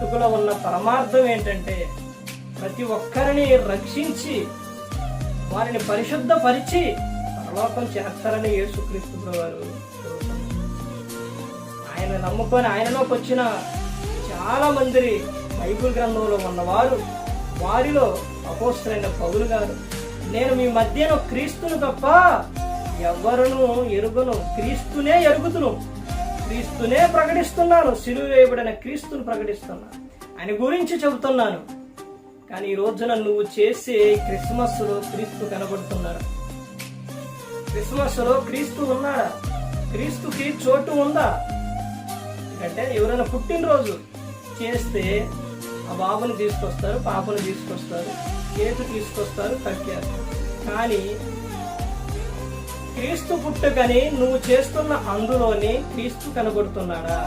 పుట్టుకలో ఉన్న పరమార్థం ఏంటంటే ప్రతి ఒక్కరిని రక్షించి వారిని పరిశుద్ధపరిచి పరలోకం చేస్తారని యేసుక్రీస్తు వారు ఆయన నమ్ముకొని ఆయనలోకి వచ్చిన చాలా మంది బైబిల్ గ్రంథంలో ఉన్నవారు, వారిలో అపోస్తలుడైన పౌలు గారు, నేను మీ మధ్యలో క్రీస్తును తప్ప ఎవరును ఎరుగను, క్రీస్తునే ఎరుగుతును, క్రీస్తునే ప్రకటిస్తున్నాను, సిలువ వేయబడిన క్రీస్తును ప్రకటిస్తున్నాను, ఆయన గురించి చెబుతున్నాను. కానీ ఈ రోజున నువ్వు చేసే క్రిస్మస్ లో క్రీస్తు కనబడుతున్నాడా? క్రిస్మస్ లో క్రీస్తు ఉన్నాడా? క్రీస్తుకి చోటు ఉందా? అంటే ఎవరైనా పుట్టినరోజు చేస్తే ఆ బాబుని తీసుకొస్తారు, పాపను తీసుకొస్తారు, కేకు తీసుకొస్తారు, కట్టేస్తారు. కానీ క్రీస్తు పుట్టుకని నువ్వు చేస్తున్న అందులోని క్రీస్తు కనబడుతున్నాడా?